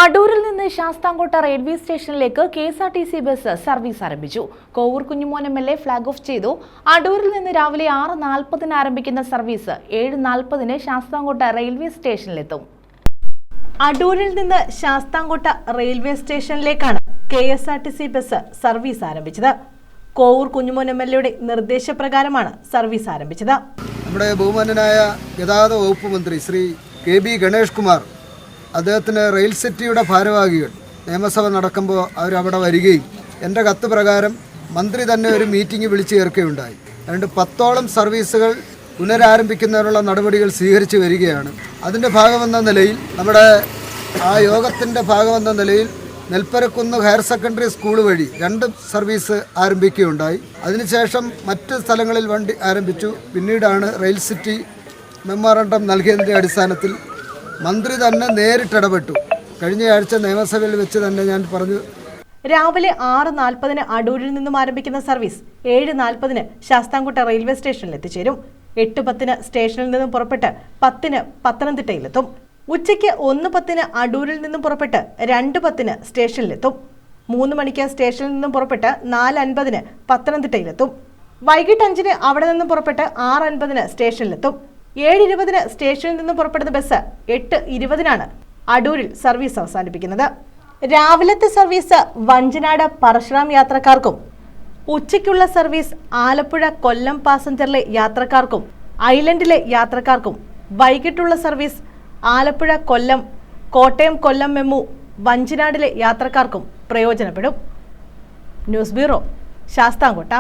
അടൂരിൽ നിന്ന് ശാസ്താംകോട്ട റെയിൽവേ സ്റ്റേഷനിലേക്ക് KSRTC ബസ് സർവീസ് ആരംഭിച്ചു. Kovoor Kunjumon MLA flag off ചെയ്തു. അടൂരിൽ നിന്ന് രാവിലെ 6:40 ആരംഭിക്കുന്ന സർവീസ് 7:40 ശാസ്താംകോട്ട റെയിൽവേ സ്റ്റേഷനിലെത്തും. അടൂരിൽ നിന്ന് ശാസ്താംകോട്ട റെയിൽവേ സ്റ്റേഷനിലേക്കാണ് KSRTC ബസ് സർവീസ് ആരംഭിച്ചത്. കോവൂർ കുഞ്ഞുമോൻ MLAയുടെ നിർദ്ദേശപ്രകാരമാണ് സർവീസ് ആരംഭിച്ചത്. നമ്മുടെ ബഹുമാന്യനായ ഗതാഗത വകുപ്പ് മന്ത്രി ശ്രീ KB ഗണേഷ് കുമാർ അദ്ദേഹത്തിന് റെയിൽ സിറ്റിയുടെ ഭാരവാഹികൾ നിയമസഭ നടക്കുമ്പോൾ അവരവിടെ വരികയും എൻ്റെ കത്ത് പ്രകാരം മന്ത്രി തന്നെ ഒരു മീറ്റിംഗ് വിളിച്ചു ചേർക്കുകയുണ്ടായി. അതുകൊണ്ട് 10ഓളം സർവീസുകൾ പുനരാരംഭിക്കുന്നതിനുള്ള നടപടികൾ സ്വീകരിച്ചു വരികയാണ്. അതിൻ്റെ ഭാഗമെന്ന നിലയിൽ നമ്മുടെ ആ യോഗത്തിൻ്റെ ഭാഗമെന്ന നിലയിൽ നെൽപ്പരക്കുന്ന് ഹയർ സെക്കൻഡറി സ്കൂൾ വഴി 2 സർവീസ് ആരംഭിക്കുകയുണ്ടായി. അതിനുശേഷം മറ്റ് സ്ഥലങ്ങളിൽ വണ്ടി ആരംഭിച്ചു. പിന്നീടാണ് റെയിൽ സിറ്റി മെമ്മോറണ്ടം നൽകിയതിൻ്റെ അടിസ്ഥാനത്തിൽ മന്ത്രി തന്നെ നേരിട്ടിടപെട്ടു. കഴിഞ്ഞയാഴ്ച നിയമസഭയിൽ വെച്ച് തന്നെ ഞാൻ പറഞ്ഞു. രാവിലെ 6:40 അടൂരിൽ നിന്നും ആരംഭിക്കുന്ന സർവീസ് 7:40 ശാസ്താംകോട്ട റെയിൽവേ സ്റ്റേഷനിൽ എത്തിച്ചേരും. 8:10 സ്റ്റേഷനിൽ നിന്നും പുറപ്പെട്ട് 10 പത്തനംതിട്ടയിലെത്തും. ഉച്ചയ്ക്ക് 1:10 അടൂരിൽ നിന്നും പുറപ്പെട്ട് 2:10 സ്റ്റേഷനിലെത്തും. 3 മണിക്ക് സ്റ്റേഷനിൽ നിന്നും പുറപ്പെട്ട് 4:50 പത്തനംതിട്ടയിലെത്തും. വൈകിട്ട് 5 അവിടെ നിന്നും പുറപ്പെട്ട് 6:50 സ്റ്റേഷനിലെത്തും. 7:20 സ്റ്റേഷനിൽ നിന്നും പുറപ്പെടുന്ന ബസ് 8:20 അടൂരിൽ സർവീസ് അവസാനിപ്പിക്കുന്നത്. രാവിലത്തെ സർവീസ് വഞ്ചനാട് പരശുറാം യാത്രക്കാർക്കും ഉച്ചയ്ക്കുള്ള സർവീസ് ആലപ്പുഴ കൊല്ലം പാസഞ്ചറിലെ യാത്രക്കാർക്കും ഐലൻഡിലെ യാത്രക്കാർക്കും വൈകിട്ടുള്ള സർവീസ് ആലപ്പുഴ കൊല്ലം കോട്ടയം കൊല്ലം മെമു വഞ്ചനാടിലെ യാത്രക്കാർക്കും പ്രയോജനപ്പെടും. News bureau, Sasthamkotta.